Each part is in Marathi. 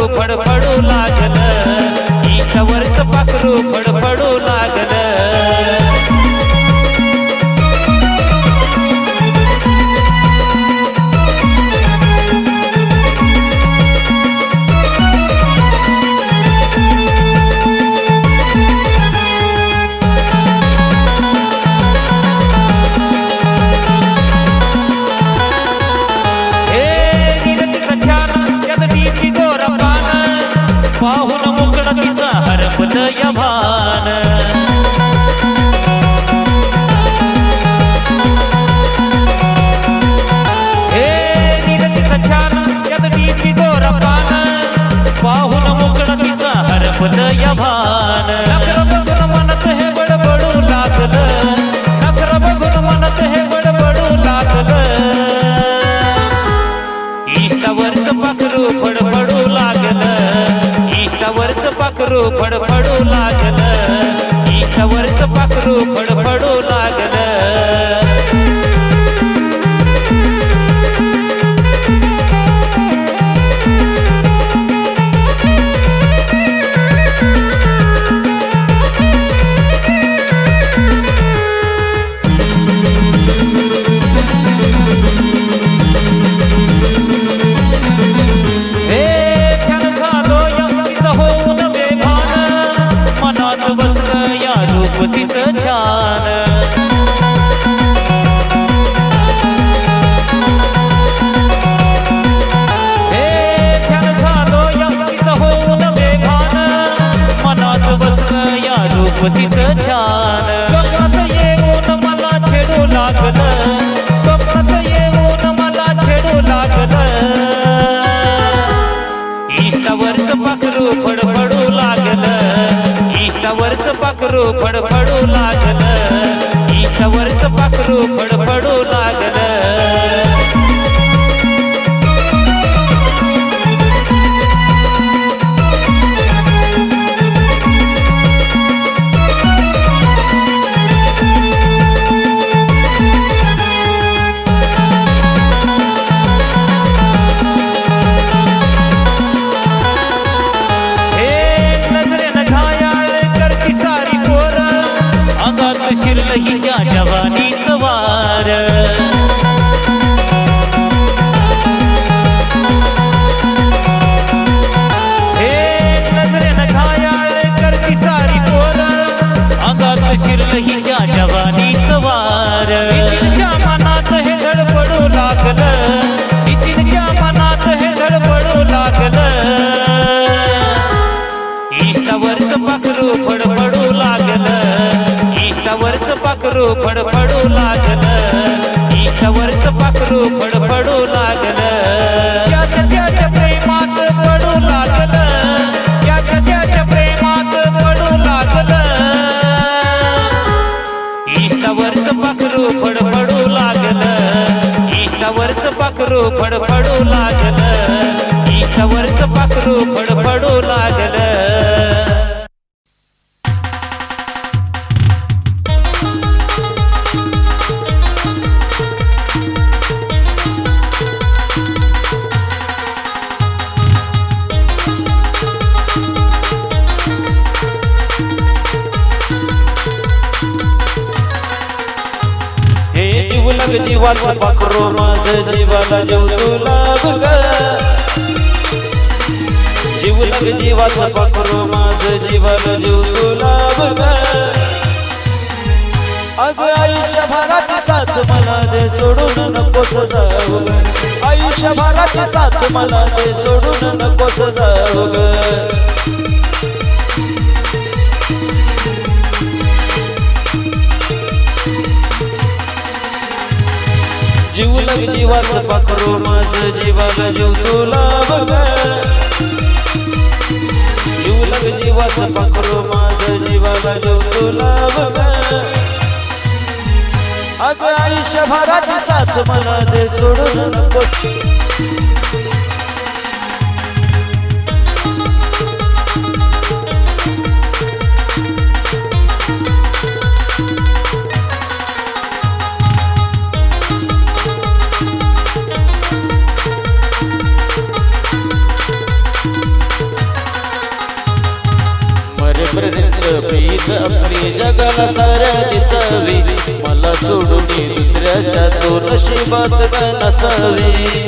फडफडू लागलं इष्टावरच पाखरू फडफडू लागलं पाहून मुकड तिचा हरपलं या भान हे निरतीचं छान यात डीपी गोरा पान पाहून मुकड तिचा हरपलं या भान नखर बघून मनात हे बडबडू लागलं नखर बघून मनात हे बडबडू लागलं इष्टावरच पाखरू फडफडू लागलं इष्टावरच पाखरू फडफडू लागलं इष्टावरच पाखरू फडफडू लागलं तिचं छान हे छान झालो या तिचं होऊन बेभान मनात बसलं या रूप तिचं छान स्वप्नात येऊन मला छेडू लागलं स्वप्नात येऊन मला छेडू लागलं इष्टावरच पाखरू फडफडू लागलं इष्टावरच पाखरू फडफडू लागलं इष्टावरच पाखरू फडफडू लागलं शिरलं हिच्या जवानीचं वार हे नजरेनं घायाळ करती सारी पोर अंगात शिरलं हिच्या जवानीचं वार नितीनच्या मनात हे धडपडू लागलं नितीनच्या मनात हे धडपडू लागलं इष्टावरच पाखरू फडफडू लागलं इष्टावरच पाखरू फडफडू लागलं इष्टावरच पाखरू फडफडू लागलं त्याच्या प्रेमात पडू लागलं त्याच्या प्रेमात पडू लागलं इष्टावरच पाखरू फडफडू लागलं इष्टावरच पाखरू फडफडू लागलं इष्टावरच पाखरू फडफडू लागलं जीवाचं पाखरू माझं जीवाला जीव तुला बघ जीव लग जीवाचं पाखरू माझं जीवाला जीव तुला बघ अगं आयुष्यभराची साथ मला दे सोडून नकोस जाऊ ग आयुष्यभराची साथ मला दे सोडून नकोस जाऊ ग जीव लग जीवाचं पाखरू माझं जीवाला जीव तुला बघ जीव लग जीवाचं पाखरू माझं जीवाला जीव तुला बघ अगं आयुष्यभराची साथ मला दे सोडून नको जगाला साऱ्या दिसावी मला सोडून दुसऱ्याच्या तो नशिबात ग नसावी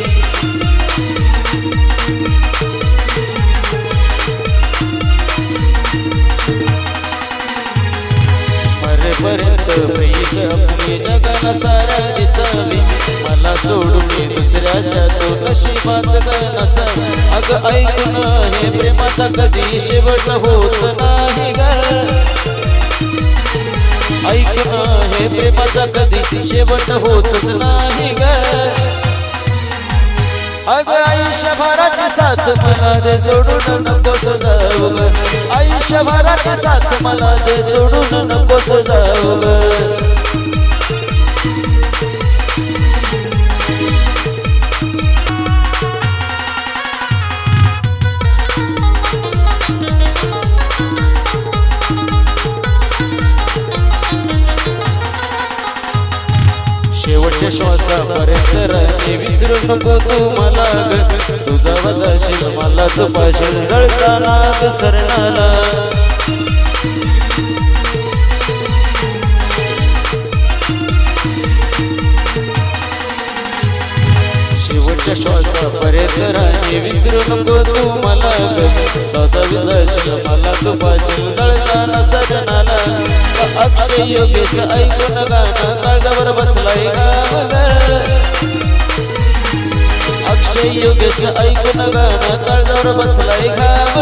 मरेपर्यंत प्रीत आपली जगाला साऱ्या दिसावी मला सोडून दुसऱ्याच्या तो नशिबात ग नसावी अगं ऐकून हे प्रेमाचा कधी शेवट होत नाही ग ऐकून हे प्रेमाचा कधी शेवट होतच नाही ग अगं आयुष्यभराची साथ मला दे सोडून नकोस जाऊ ग आयुष्यभराची साथ मला दे सोडून नकोस जाऊ ग शेवटच्या श्वासापर्यंत राहणे विसरू नको तू मला ग तुझा वजाशील मला तुपाशील जळताना सरणाला शेवटच्या श्वासापर्यंत राहणे विसरू नको तू मला ग तुझा वजाशील मला तुपाशील जळताना सरणाला अक्षय योगेश ऐकून गाणं काळजावर बसलाय गाव अक्षय योगेश ऐकून गाणं काळजावर बसलाय गाव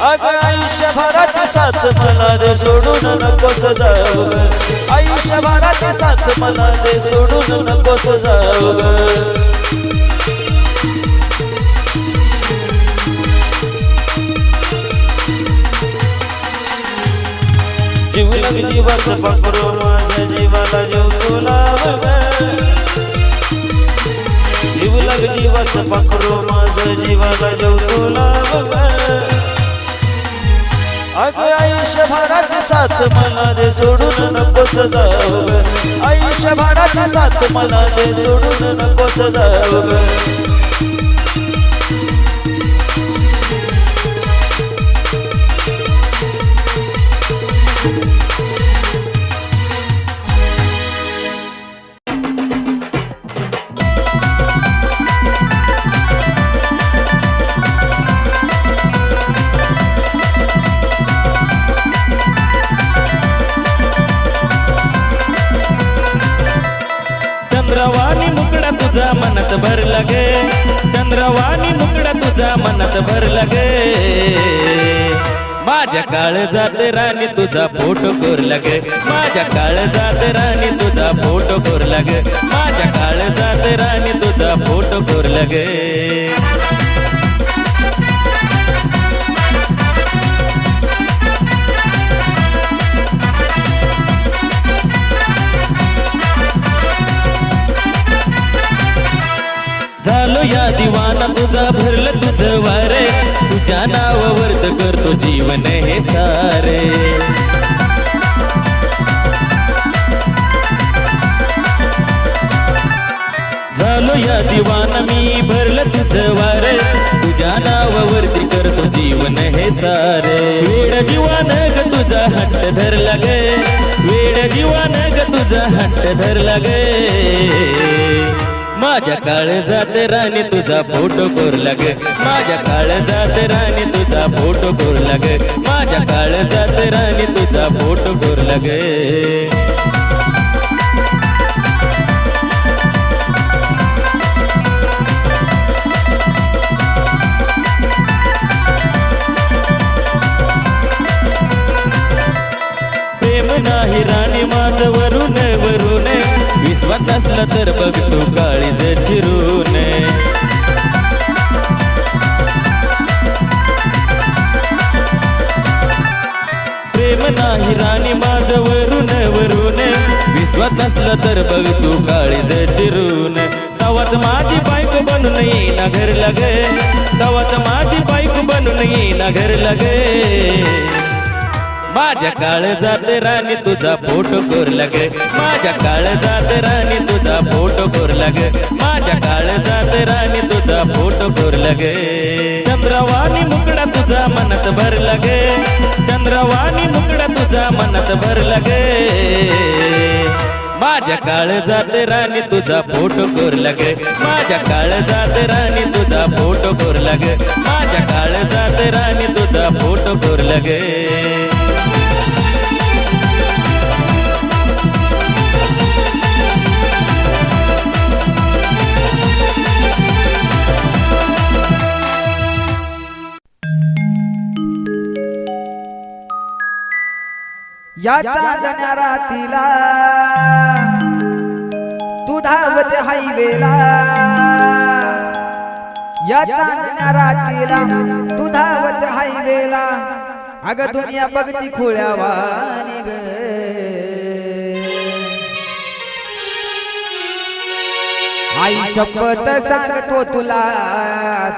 अगं आयुष्यभराची साथ मला दे सोडून नकोस जाऊ आयुष्यभराची साथ मला दे सोडून नकोस जाऊ जीवलग जीवाचं पाखरू माझ्या जीवाला जीव तुलाव जीवलग जीवाचं पाखरू माझ्या जीवाला जीव तुलाव अगं आयुष्यभराची साथ मला दे सोडून नकोस जाऊ आयुष्यभराची साथ मला दे सोडून नकोस जाऊ चंद्रवाणी मुकड़ा तुझा मनात भरला गे चंद्रवाणी मुकड़ा तुझा मनात भरला गे माझ्या काळजात राणी तुझा फोटो कोरला गे माझ्या काळजात राणी तुझा फोटो कोरला गे माझ्या काळजात राणी तुझा फोटो कोरला गे झालो या दिवाना तुझा भरलं तुझं वारे तुझ्या नावावर करतो जीवन हे सारे झालो या दिवाना मी भरलं तुझं वारे तुझ्या नावावरती करतो जीवन हे सारे वेड जीवन ग तुझा हट्ट धरला गे वेड जीवन ग तुझा हट्ट धरला गे माझ्या काळजात राणी तुझा फोटो कोरला गे माझ्या काळजात राणी तुझा फोटो कोरला गे माझ्या काळजात राणी तुझा फोटो कोरला गे प्रेम नाही राणी माझं वरून वरून विश्वास नसला तर बघ तू काळीज चिरून प्रेम नाही राणी माझं वरून वरून विश्वास नसला तर बघ तू काळीज चिरून तवाच माझी बायको बनून येईना घर लगे तवाच माझी बायको बनून येईना घर लगे माझ्या काळजात राणी तुझा फोटो कोरला गे माझ्या काळजात राणी तुझा फोटो कोरला गे माझ्या काळजात राणी तुझा फोटो कोरला गे चंद्रवाणी मुकडा तुझा मनात भरला गे चंद्रवाणी मुकडा तुझा मनात भरला गे माझ्या काळजात राणी तुझा फोटो कोरला गे माझ्या काळजात राणी तुझा फोटो कोरला गे माझ्या काळजात राणी तुझा फोटो कोरला गे या चांदण्या रातीला तू धावत हायवेला या चांदण्या रातीला तू धावत हायवेला अग दुनिया बघती खुळ्यावानी ग आई शपथ सांगतो तुला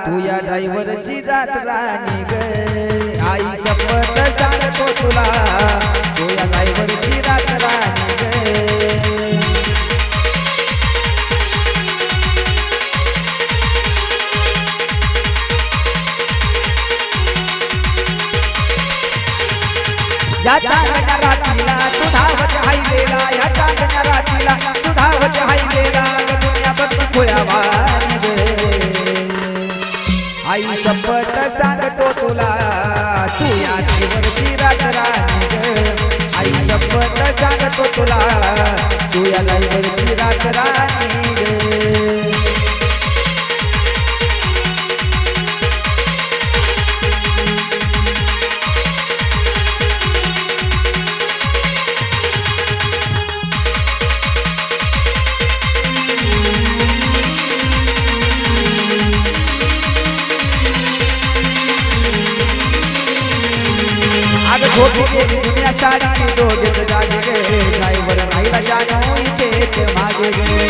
तू या ड्रायव्हरची जात राणी ग आई शपथ सांगतो तुला तू या ड्रायव्हरची जात राणी ग या चांदण्या रातीला तू धावत हायवेला या चांदण्या रातीला तू धावत हायवेला दुनिया बघती खुळ्यावानी ग आई शपथ सांगतो तुला तू या ड्रायव्हरची रात राणी ग आई शपथ सांगतो तुला तू या ड्रायव्हरची रात राणी ग दुनिया सारी दोघेच जागे गे ड्रायव्हर राहिला जाणू इथेच मागे गे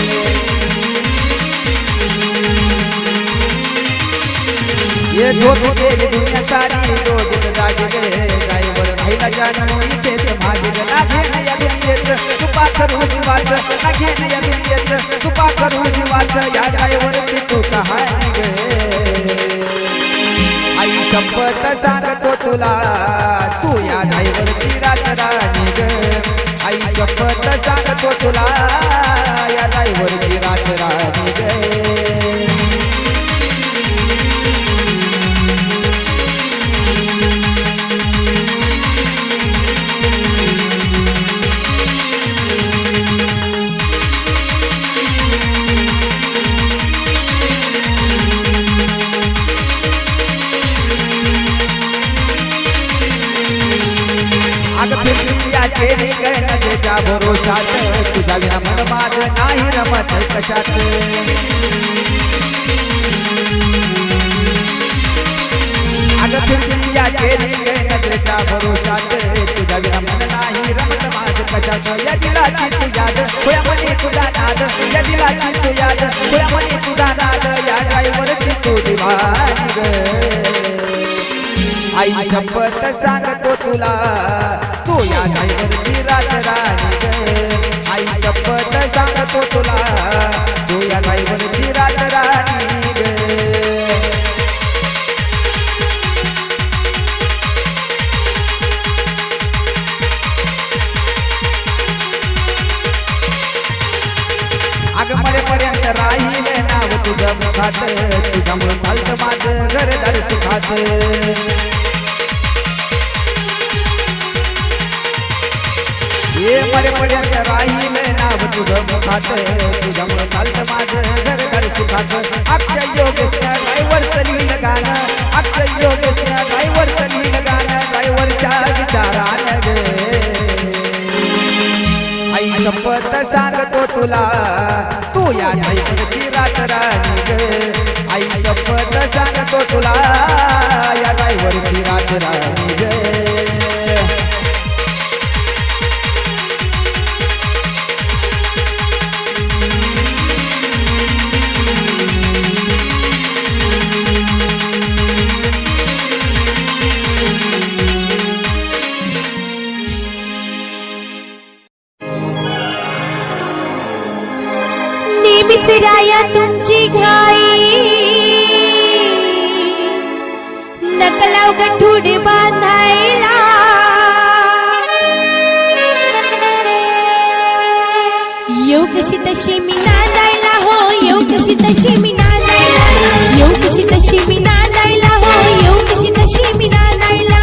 ये दोघे दुनिया सारी दोघेच जागे गे ड्रायव्हर राहिला जाणू इथेच मागे गे लागे न या दुनियेत तुपा करू जीवाच लागे न या दुनियेत तुपा करू जीवाच या ड्रायव्हरची तू कहाणी गे आई शपथ सांगतो तुला तू या ड्रायव्हरची रात राणी ग आई शपथ सांगतो तुला या ड्रायव्हरची रात राणी ग नजरेच्या भरोशात तुझा विना मन माझ नाही रमत कशात अग फिरती या नजरेच्या भरोशात तुझा विना मन नाही रमत माझ कशात या दिलाची तू याद होया म्हणे तुझा नाद या दिलाची तू याद होया म्हणे तुझा नाद या ड्रायव्हरची तू दिवाणी ग आई शपथ सांगतो तुला तू या ड्रायव्हरची रात राणी ग आई शपथ सांगतो तुला तू या ड्रायव्हरची रात राणी ग अग मरेपर्यंत राहिले नाव तुझं मुखात तुझ्यामुळं चालतं माझं घरदार सुखात ये मरेपर्यंत राहिले नाव तुझं मुखात तुझ्यामुळं चालतं माझं घरदार सुखात अक्षय योगेशनं ड्रायव्हरचं लिहिलं गाणं अक्षय योगेशनं ड्रायव्हरचं लिहिलं गाणं ड्रायव्हरच्या विचारानं ग आई शपथ सांगतो तुला तू या ड्रायव्हरची रात राणी ग आई शपथ सांगतो तुला या ड्रायव्हरची रात राणी ग विसराया तुमची घाई नकलाव गठुडे बांधायला येऊ कशी तशी मी नांदायला हो येऊ कशी तशी मी नांदायला येऊ कशी तशी मी नांदायला हो येऊ कशी तशी मी नांदायला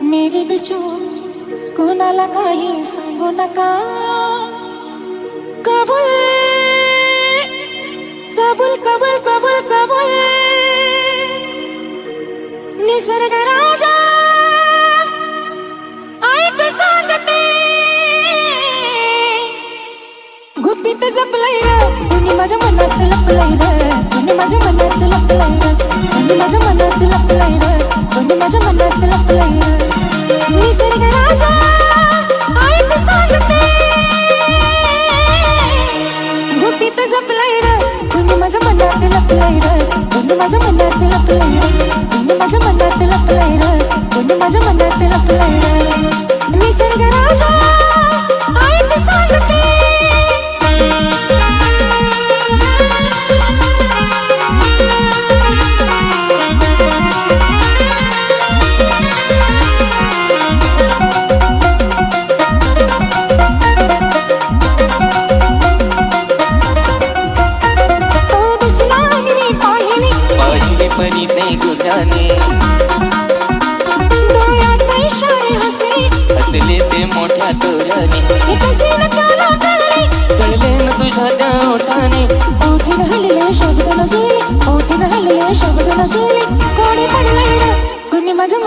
मेरी भी चूक कोणाला काही सांगू नका कबूल कबूल कबूल कबूल कबूल निसर्ग राजा ऐक सांगते गुपित जपलंय रे कुणी माझ्या मनात लपलंय रे कुणी माझ्या मनात लपलंय रे कुणी माझ्या मनात लपलंय रे कुणी माझ्या मनात लपलंय रे निसर्ग राजा ऐक सांगते गुपित जपलंय रे कुणी माझ्या मनात लपलंय रे कुणी माझ्या मनात लपलंय रे कुणी माझ्या मनात लपलंय रे कुणी माझ्या मनात लपलंय रे निसर्ग राजा ऐक सांगते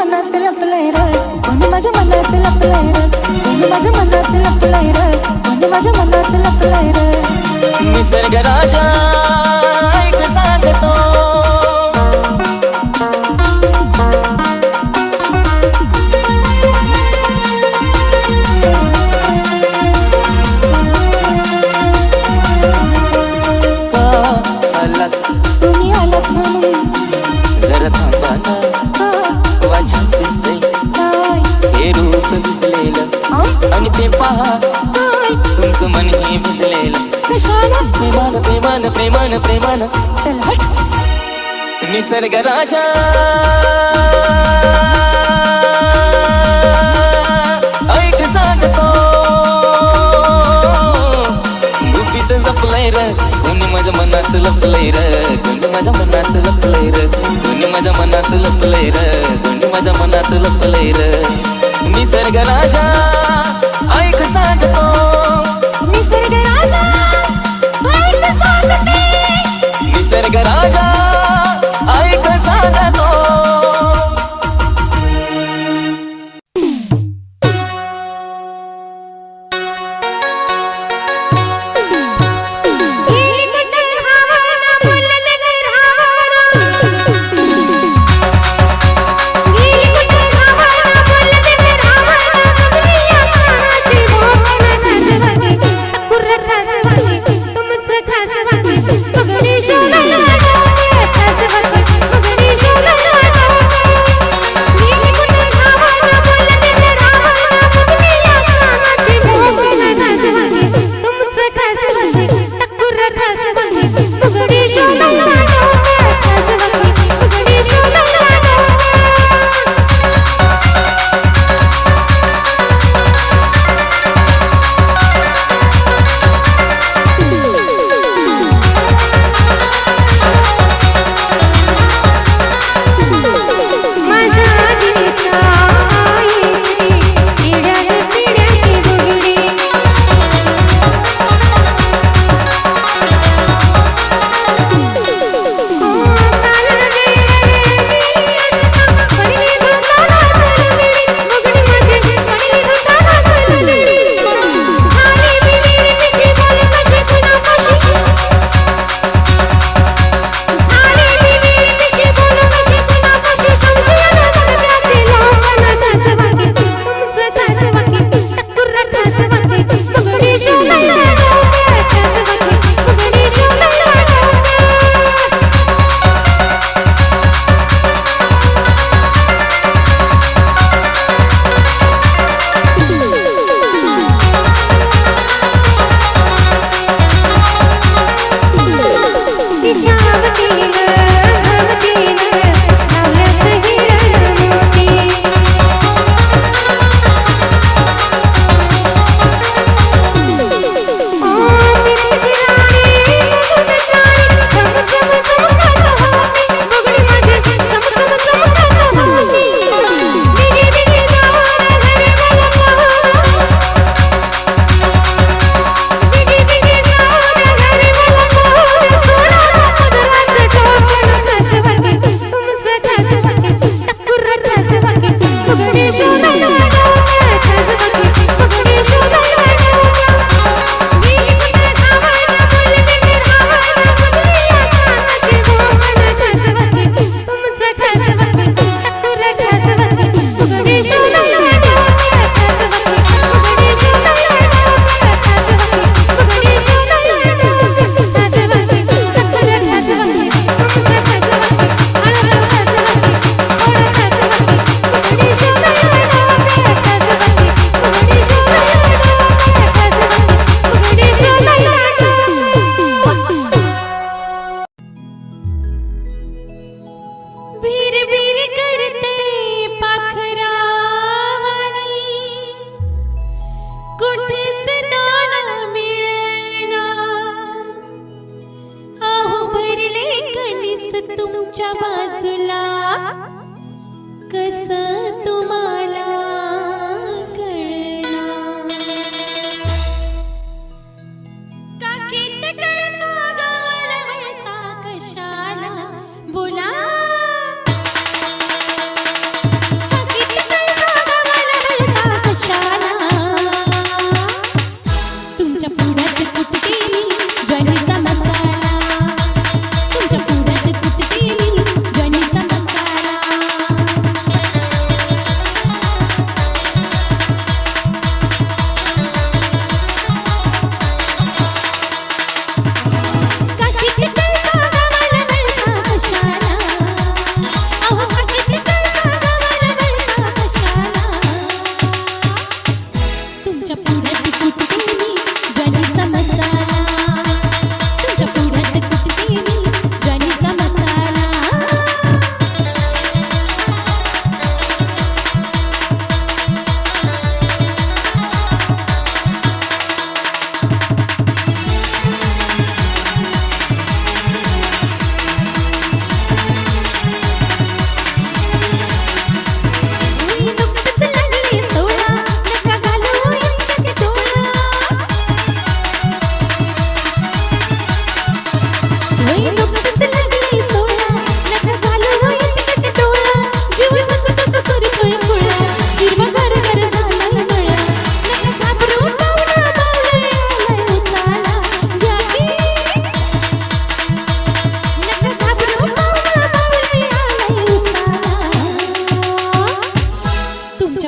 मनात लपलंय र कोणी माझ्या मनात लपलंय र कोणी माझ्या मनात लपलंय र कोणी माझ्या मनात लपलंय र निसर्ग राजा ऐक सांगतो तुम्ही आलात म्हणून जरा थांबा ना वाचित दिसतंय हे रूप दिसलेलं आणि ते पहा तुमचं मन हे भिजलेलं कशाला प्रेमान प्रेमान प्रेमान प्रेमान चल हट निसर्ग राजा ऐक सांगतो गुपित जपलंय र कोणी माझ्या मनात लपलंय र कोणी माझ्या मनात लपलंय र कोणी माझ्या मनात लपलंय र कोणी माझ्या मनात लपलंय र निसर्ग राजा ऐक सांगतो निसर्ग राजा ऐक सांगते निसर्ग राजा ऐक सांगतो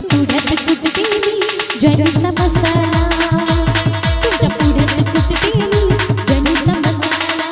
तुमच्या पुढ्यात कुठते मी ज्वारीचा मसाला तुमच्या पुढ्यात कुठते मी ज्वारीचा मसाला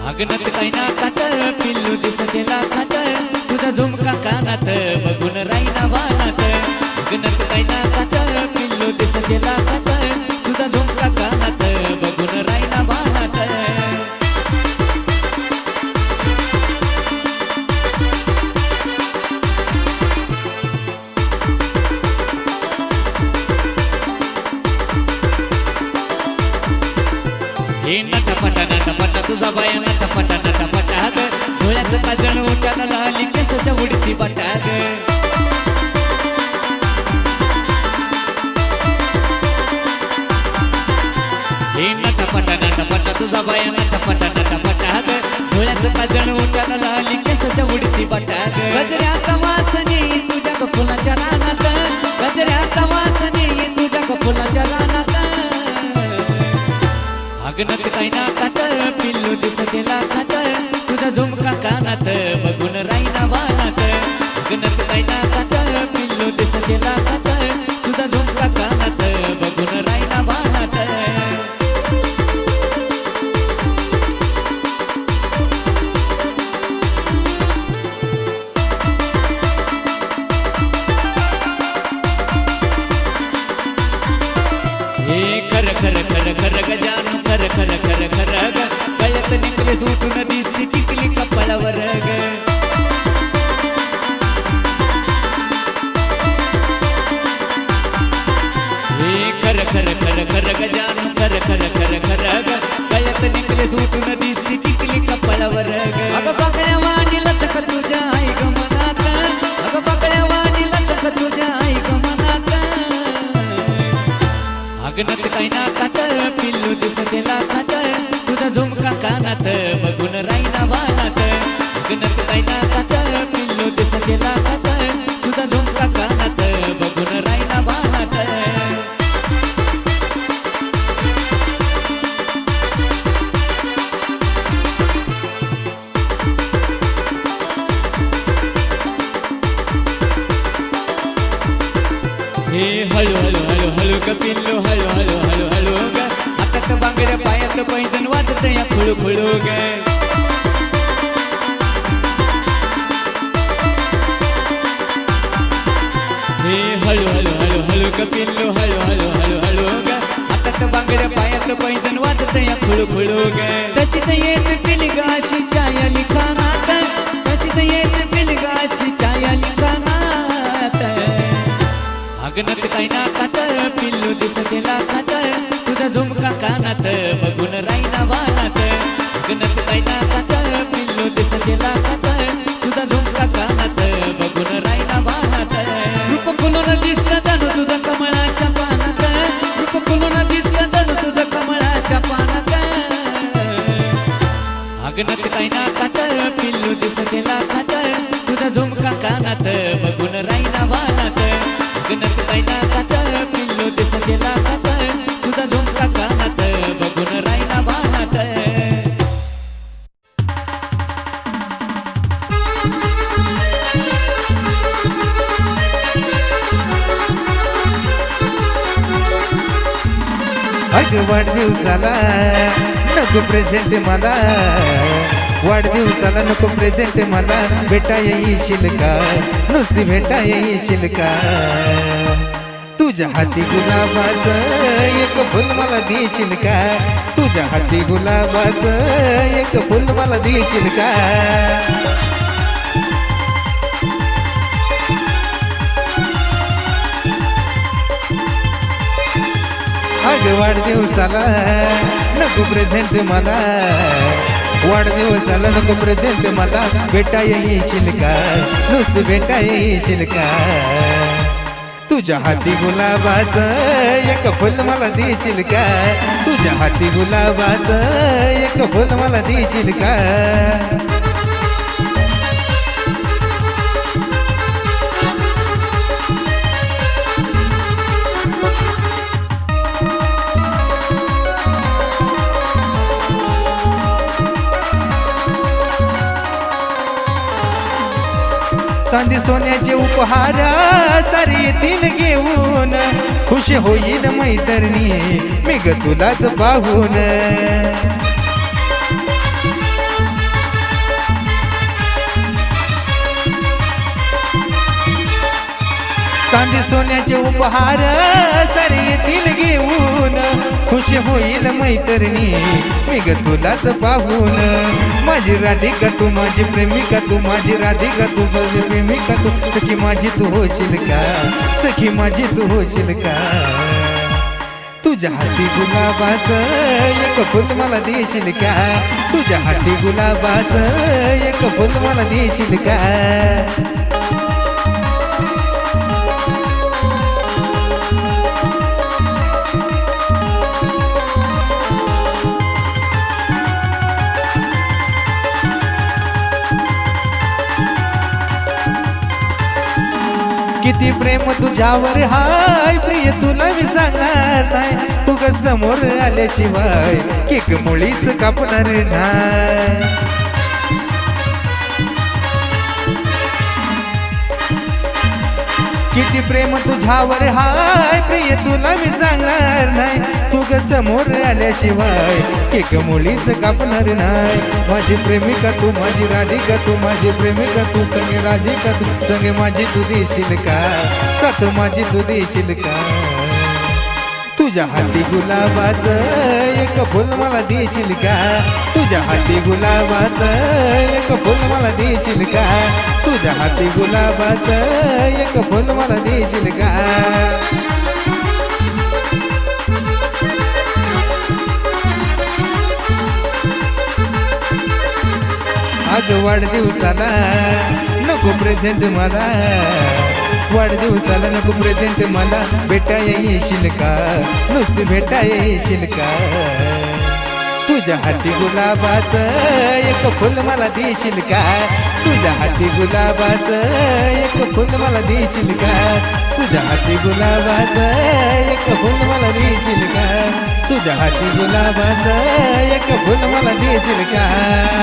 अगनत काही नाकात पिल्लू दिसते लाखात तुझा झुमका कानात बघून राईना वानात अगनत काही नाकात पिल्लू दिसते लाखात तुझा झुमका कानात बघून राईना वानात हे नटपटा तुझा बाया नटपटा ग डोळ्याचं काजळ ओट्याला लाली केसाच्या उडती बटा ग हे नटपटा तुझा बाया नटपटा ग डोळ्याचं काजळ ओट्याला लाली केसाच्या उडती बटा ग गजऱ्याचा वासने तुझ्या ग फुलाच्या रानात गजऱ्याचा वासने तुझ्या ग फुलाच्या रानात अगनत काही नाकात पिल्लू दिसते लाखात तुझा झुमका कानात बघून राईना वानात अगनत काही नाकात पिल्लू दिसते लाखात तुझा झुमका कानात बघून राईना वानात हे खर गजानू खर ग गळ्यात नेकलेस उठून दिसती टिकली कपाळावर ग हे खर गजानू खर ग गळ्यात नेकलेस उठून दिसती टिकली कपाळावर ग अगं पाकळ्या वाणी लचक तुझ्या आई ग मनात अगं पाकळ्या वाणी लचक तुझ्या आई ग मनात अगनत काही नाकात पिल्लू दिसते लाखात तुझा झुमका कानात बघून राईना वानात अगनत काही नाकात पिल्लू दिसते लाखात तुझा झुमका कानात बघून राईना वानात हे हळू ग पिल्लू हळू ग हातात बांगड्या पायात पैजण वाजत या खुळू ग हे हळू ग पिल्लू हळू ग हातात कानात बांगड्या पायात पैजण वाजत या खुळू खुळू ग तशीच येत पिलगाशी छाया कानात तशीच येत पिलगाशी छाया कानात अगनत काय ना कात पिल्लू दिसतेला खात तुझा झुमका कानात बघून राईना वालात अगनत काय ना कात पिल्लू दिसतेला खात तुझा झुमका कानात बघून राईना वालात रूप खुलून दिसत जाणू तुझा कमळाच्या पानात रूप खुलून दिसत जाणू तुझा कमळाच्या पानात अगनत काय ना कात पिल्लू दिसतेला खात तुझा झुमका कानात बघून राईना वालात अगनत काय ना कात पिल्लू दिसतेला खात तुझा झुमका कानात बघून राईना वालात अग वाढदिवसाला नको प्रेझेंट मला वाढदिवसाला नको प्रेझेंट मला भेटा येशील का नुसती भेटा येशील का तुझ्या हाती गुलाबाचं एक फुल मला देशील का तुझ्या हाती गुलाबाचं एक फुल मला देशील का अग वाढदिवसाला नको प्रेझेंट मला वाढदिवसाला नको प्रेझेंट मला भेटा येशील का नुसती भेटा येशील का तुझ्या हाती गुलाबाचं एक फुल मला देशील का तुझ्या हाती गुलाबाचं एक फुल मला देशील का चांदी सोन्याचे उपहार सारे येतील घेऊन खुश होईल मैत्रिणी मी ग तुलाच पाहून चांदी सोन्याचे उपहार सारे येतील घेऊन खुश होईल मैत्रिणी मी ग तुलाच पाहून माझी राधिका तू माझी प्रेमिका तू माझी राधिका तू माझी प्रेमिका तू सखी माझी तू होशील का सखी माझी तू होशील का तुझ्या हाती गुलाबाचं एक फुल मला देशील का तुझ्या हाती गुलाबाचं एक फुल मला देशील का किती प्रेम तुझ्यावर हाय प्रिय तुला मी सांगणार नाही तू ग समोर आल्याशिवाय केक मुळीच कापणार नाही किती प्रेम तुझ्यावर हाय प्रिय तुला मी सांगणार नाही तू ग समोर आल्याशिवाय केक मुळीच कापणार नाही माझी प्रेमिका तू माझी राधिका तू माझी प्रेमिका तू संगे राधिका तू संगे माझी तू देशील का साथ माझी तू देशील का तुझ्या हाती गुलाबाचं एक फुल मला देशील का तुझ्या हाती गुलाबाचं एक फुल मला देशील का तुझ्या हाती गुलाबाचं एक फुल मला देशील का आज वाढदिवसाला नको प्रेझेंट मला वाढदिवसाला नको प्रेझेंट मला भेटा येशील का नुसती भेटा येशील का तुझ्या हाती गुलाबाचं एक फुल मला देशील का तुझ्या हाती गुलाबाचं एक फुल मला देशील का तुझ्या हाती गुलाबाचं एक फुल मला देशील का तुझ्या हाती गुलाबाचं एक फुल मला देशील का